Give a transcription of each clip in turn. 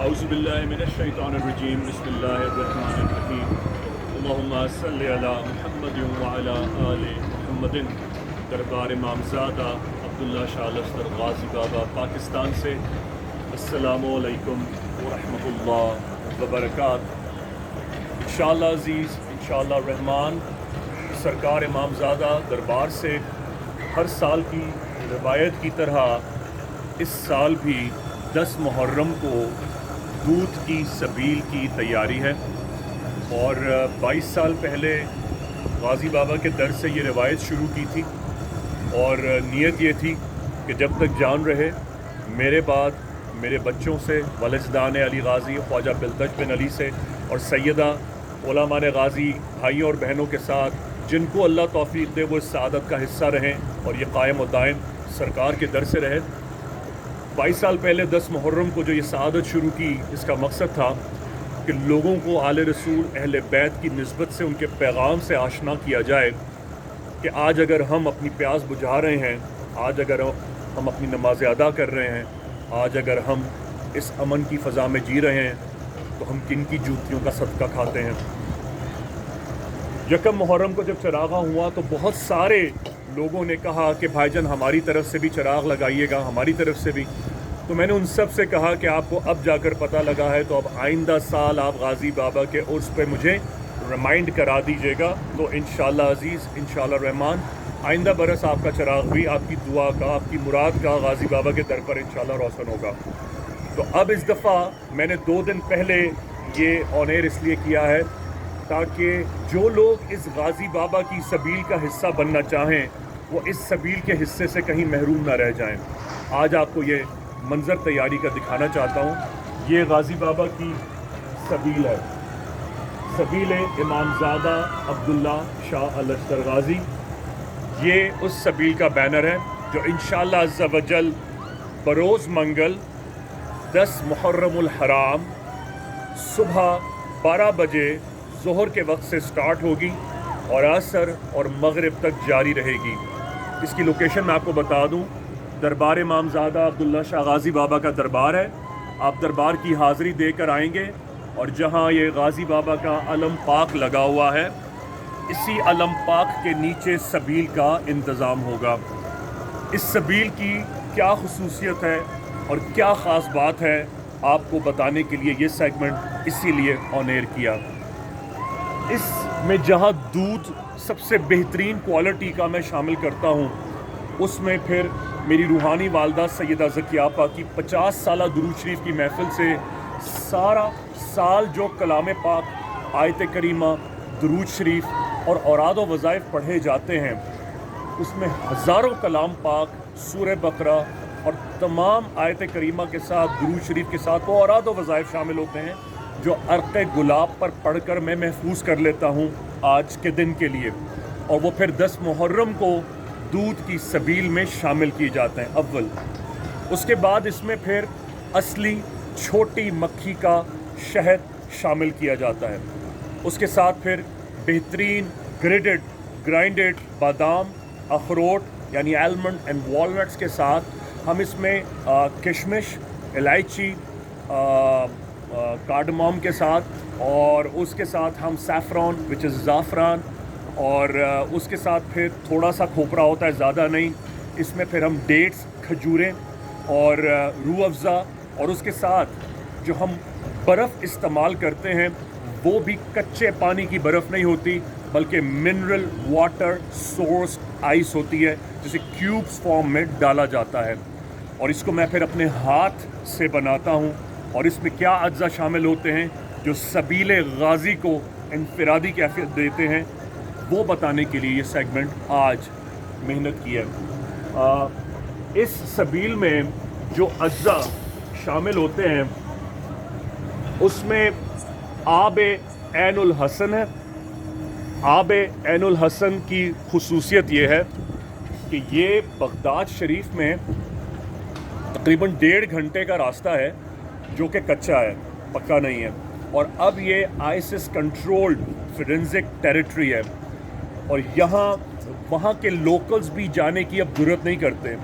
اعوذ باللہ من الشیطان الرجیم بسم اللہ الرحمن الرحیم اللہم صلی علی محمد وعلی آل محمد۔ دربار امامزادہ عبداللہ شاہ لشکر غازی بابا پاکستان سے السلام علیکم ورحمۃ اللہ وبرکاتہ۔ انشاءاللہ عزیز، انشاءاللہ الرحمن، سرکار امامزادہ دربار سے ہر سال کی روایت کی طرح اس سال بھی 10 محرم کو دودھ کی سبیل کی تیاری ہے، اور 22 سال پہلے غازی بابا کے در سے یہ روایت شروع کی تھی، اور نیت یہ تھی کہ جب تک جان رہے میرے بعد میرے بچوں سے، والدان علی غازی خواجہ بلتج بن علی سے، اور سیدہ علماء غازی بھائیوں اور بہنوں کے ساتھ جن کو اللہ توفیق دے وہ اس سعادت کا حصہ رہیں، اور یہ قائم و دائم سرکار کے در سے رہے۔ 22 سال پہلے 10 محرم کو جو یہ سعادت شروع کی، اس کا مقصد تھا کہ لوگوں کو آل رسول اہل بیت کی نسبت سے، ان کے پیغام سے آشنا کیا جائے کہ آج اگر ہم اپنی پیاس بجھا رہے ہیں، آج اگر ہم اپنی نمازیں ادا کر رہے ہیں، آج اگر ہم اس امن کی فضا میں جی رہے ہیں، تو ہم کن کی جوتیوں کا صدقہ کھاتے ہیں۔ یکم محرم کو جب چراغاں ہوا تو بہت سارے لوگوں نے کہا کہ بھائی جان ہماری طرف سے بھی چراغ لگائیے گا، ہماری طرف سے بھی۔ تو میں نے ان سب سے کہا کہ آپ کو اب جا کر پتہ لگا ہے، تو اب آئندہ سال آپ غازی بابا کے عرس پہ مجھے ریمائنڈ کرا دیجیے گا، تو انشاءاللہ عزیز، انشاءاللہ الرحمن، آئندہ برس آپ کا چراغ بھی آپ کی دعا کا، آپ کی مراد کا غازی بابا کے در پر انشاءاللہ روشن ہوگا۔ تو اب اس دفعہ میں نے 2 دن پہلے یہ آن ایئر اس لیے کیا ہے تاکہ جو لوگ اس غازی بابا کی سبیل کا حصہ بننا چاہیں وہ اس سبیل کے حصے سے کہیں محروم نہ رہ جائیں۔ آج آپ کو یہ منظر تیاری کا دکھانا چاہتا ہوں۔ یہ غازی بابا کی سبیل ہے، سبیل امامزادہ عبداللہ شاہ لشکر غازی۔ یہ اس سبیل کا بینر ہے جو انشاءاللہ عز و جل بروز منگل 10 محرم الحرام صبح 12 بجے ظہر کے وقت سے سٹارٹ ہوگی اور عصر اور مغرب تک جاری رہے گی۔ اس کی لوکیشن میں آپ کو بتا دوں، دربار امامزادہ عبداللہ شاہ غازی بابا کا دربار ہے۔ آپ دربار کی حاضری دے کر آئیں گے، اور جہاں یہ غازی بابا کا علم پاک لگا ہوا ہے، اسی علم پاک کے نیچے سبیل کا انتظام ہوگا۔ اس سبیل کی کیا خصوصیت ہے اور کیا خاص بات ہے، آپ کو بتانے کے لیے یہ سیگمنٹ اسی لیے آن ایئر کیا۔ اس میں جہاں دودھ سب سے بہترین کوالٹی کا میں شامل کرتا ہوں، اس میں پھر میری روحانی والدہ سیدہ ذکیہ آپا کی 50 سالہ درود شریف کی محفل سے سارا سال جو کلام پاک، آیت کریمہ، درود شریف اور اوراد و وظائف پڑھے جاتے ہیں، اس میں ہزاروں کلام پاک، سورہ بقرہ اور تمام آیت کریمہ کے ساتھ، درود شریف کے ساتھ وہ اوراد و وظائف شامل ہوتے ہیں جو عرق گلاب پر پڑھ کر میں محفوظ کر لیتا ہوں آج کے دن کے لیے، اور وہ پھر 10 محرم کو دودھ کی سبیل میں شامل کیے جاتے ہیں اول۔ اس کے بعد اس میں پھر اصلی چھوٹی مکھی کا شہد شامل کیا جاتا ہے۔ اس کے ساتھ پھر بہترین گرائنڈڈ بادام، اخروٹ یعنی آلمنڈ اینڈ والنٹس کے ساتھ ہم اس میں کشمش، الائچی، کارڈموم کے ساتھ، اور اس کے ساتھ ہم سیفران وچ از زعفران، اور اس کے ساتھ پھر تھوڑا سا کھوپرا ہوتا ہے، زیادہ نہیں۔ اس میں پھر ہم ڈیٹس، کھجوریں اور روح افزا، اور اس کے ساتھ جو ہم برف استعمال کرتے ہیں وہ بھی کچے پانی کی برف نہیں ہوتی، بلکہ منرل واٹر سورس آئس ہوتی ہے، جسے کیوبس فارم میں ڈالا جاتا ہے، اور اس کو میں پھر اپنے ہاتھ سے بناتا ہوں۔ اور اس میں کیا اجزاء شامل ہوتے ہیں جو سبیل غازی کو انفرادی کیفیت دیتے ہیں، وہ بتانے کے لیے یہ سیگمنٹ آج محنت کی ہے۔ اس سبیل میں جو اجزاء شامل ہوتے ہیں اس میں آب عین الحسن ہے۔ آب عین الحسن کی خصوصیت یہ ہے کہ یہ بغداد شریف میں تقریباً 1.5 گھنٹے کا راستہ ہے، جو کہ کچا ہے، پکا نہیں ہے، اور اب یہ آئسس کنٹرولڈ فورینزک ٹیریٹری ہے، اور یہاں وہاں کے لوکلز بھی جانے کی اب جرت نہیں کرتے،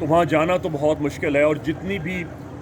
تو وہاں جانا تو بہت مشکل ہے، اور جتنی بھی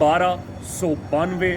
1292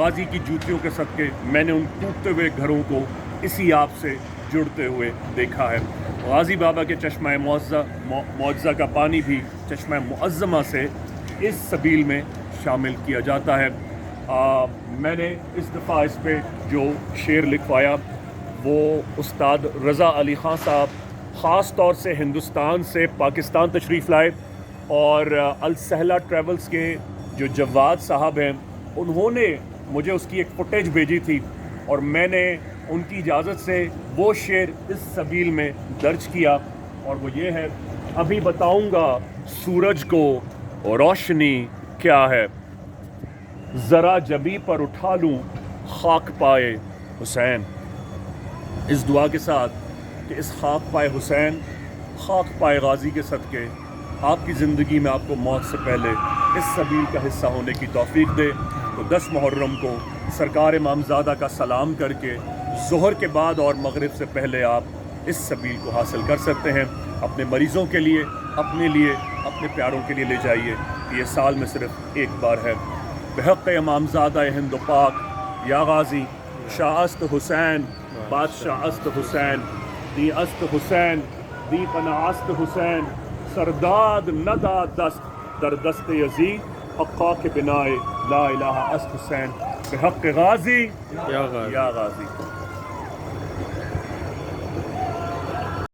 غازی کی جوتیوں کے صدقے میں نے ان ٹوٹتے ہوئے گھروں کو اسی آپ سے جڑتے ہوئے دیکھا ہے۔ غازی بابا کے چشمہ معجزہ کا پانی بھی چشمہ معظمہ سے اس سبیل میں شامل کیا جاتا ہے۔ میں نے اس دفعہ اس پہ جو شعر لکھوایا وہ استاد رضا علی خان صاحب خاص طور سے ہندوستان سے پاکستان تشریف لائے، اور السہلہ ٹریولز کے جو جواد صاحب ہیں انہوں نے مجھے اس کی ایک فوٹیج بھیجی تھی، اور میں نے ان کی اجازت سے وہ شعر اس سبیل میں درج کیا، اور وہ یہ ہے: ابھی بتاؤں گا سورج کو روشنی کیا ہے، ذرا جبی پر اٹھا لوں خاک پائے حسین۔ اس دعا کے ساتھ کہ اس خاک پائے حسین، خاک پائے غازی کے صدقے آپ کی زندگی میں آپ کو موت سے پہلے اس سبیل کا حصہ ہونے کی توفیق دے، تو 10 محرم کو سرکار امامزادہ کا سلام کر کے ظہر کے بعد اور مغرب سے پہلے آپ اس سبیل کو حاصل کر سکتے ہیں۔ اپنے مریضوں کے لیے، اپنے لیے، اپنے پیاروں کے لیے لے جائیے، یہ سال میں صرف ایک بار ہے۔ بحق امامزادہ ہند و پاک یا غازی، شاہ است حسین، بادشاہ است حسین، دی است حسین، دی پناہ است حسین، سرداد ندا دست در دست یزید، حقا کے بنائے لا الہ است حسین، بحق غازی یا غازی۔